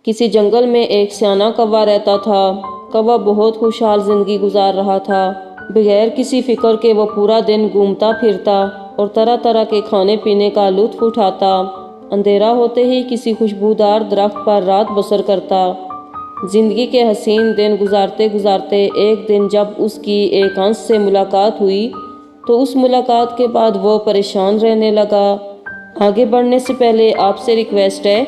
کسی جنگل میں ایک سیانہ کوا رہتا تھا۔ کوا بہت خوشحال زندگی گزار رہا تھا۔ بغیر کسی فکر کے وہ پورا دن گھومتا پھرتا اور طرح طرح کے کھانے پینے کا لطف اٹھاتا۔ اندھیرا ہوتے ہی کسی خوشبودار درخت پر رات بسر کرتا۔ زندگی کے حسین دن گزارتے گزارتے ایک دن جب اس کی ایک ہنس سے ملاقات ہوئی تو اس ملاقات کے بعد وہ پریشان رہنے لگا۔ آگے بڑھنے سے پہلے آپ سے ریکویسٹ ہے،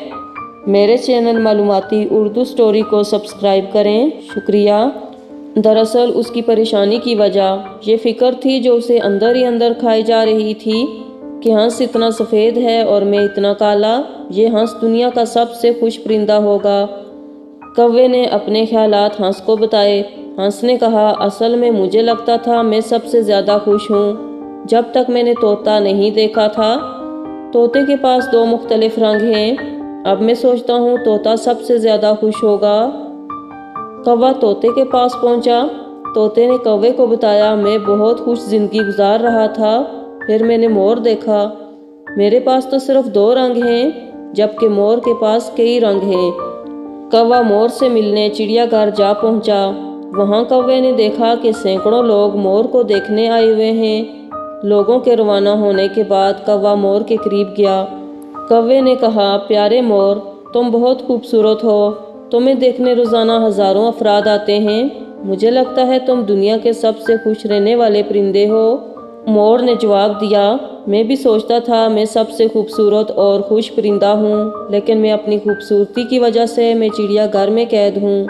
میرے چینل معلوماتی اردو سٹوری کو سبسکرائب کریں۔ شکریہ۔ دراصل اس کی پریشانی کی وجہ یہ فکر تھی جو اسے اندر ہی اندر کھائی جا رہی تھی کہ ہنس اتنا سفید ہے اور میں اتنا کالا، یہ ہنس دنیا کا سب سے خوش پرندہ ہوگا۔ کوے نے اپنے خیالات ہنس کو بتائے۔ ہنس نے کہا، اصل میں مجھے لگتا تھا میں سب سے زیادہ خوش ہوں جب تک میں نے طوطا نہیں دیکھا تھا۔ طوطے کے پاس دو مختلف رنگ ہیں، اب میں سوچتا ہوں طوطا سب سے زیادہ خوش ہوگا۔ کوا طوطے کے پاس پہنچا۔ طوطے نے کوے کو بتایا، میں بہت خوش زندگی گزار رہا تھا، پھر میں نے مور دیکھا، میرے پاس تو صرف دو رنگ ہیں جبکہ مور کے پاس کئی رنگ ہیں۔ کوا مور سے ملنے چڑیا گھر جا پہنچا۔ وہاں کوے نے دیکھا کہ سینکڑوں لوگ مور کو دیکھنے آئے ہوئے ہیں۔ لوگوں کے روانہ ہونے کے بعد کوا مور کے قریب گیا۔ کوے نے کہا، پیارے مور، تم بہت خوبصورت ہو، تمہیں دیکھنے روزانہ ہزاروں افراد آتے ہیں، مجھے لگتا ہے تم دنیا کے سب سے خوش رہنے والے پرندے ہو۔ مور نے جواب دیا، میں بھی سوچتا تھا میں سب سے خوبصورت اور خوش پرندہ ہوں، لیکن میں اپنی خوبصورتی کی وجہ سے میں چڑیا گھر میں قید ہوں۔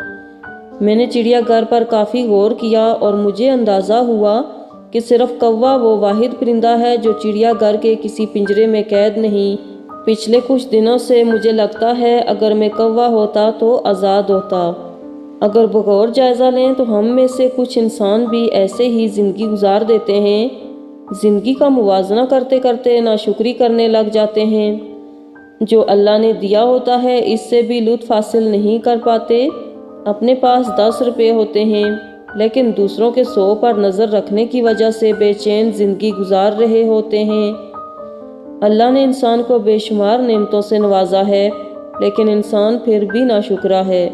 میں نے چڑیا گھر پر کافی غور کیا اور مجھے اندازہ ہوا کہ صرف کوا وہ واحد پرندہ ہے جو چڑیا گھر کے کسی پنجرے میں قید نہیں۔ پچھلے کچھ دنوں سے مجھے لگتا ہے اگر میں کوا ہوتا تو آزاد ہوتا۔ اگر بغور جائزہ لیں تو ہم میں سے کچھ انسان بھی ایسے ہی زندگی گزار دیتے ہیں، زندگی کا موازنہ کرتے کرتے ناشکری کرنے لگ جاتے ہیں، جو اللہ نے دیا ہوتا ہے اس سے بھی لطف حاصل نہیں کر پاتے۔ اپنے پاس 10 روپے ہوتے ہیں لیکن دوسروں کے 100 پر نظر رکھنے کی وجہ سے بے چین زندگی گزار رہے ہوتے ہیں۔ اللہ نے انسان کو بے شمار نعمتوں سے نوازا ہے لیکن انسان پھر بھی ناشکرا ہے۔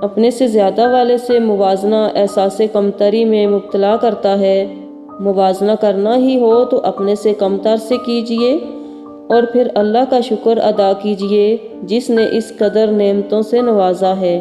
اپنے سے زیادہ والے سے موازنہ احساس کمتری میں مبتلا کرتا ہے۔ موازنہ کرنا ہی ہو تو اپنے سے کمتر سے کیجیے اور پھر اللہ کا شکر ادا کیجیے جس نے اس قدر نعمتوں سے نوازا ہے۔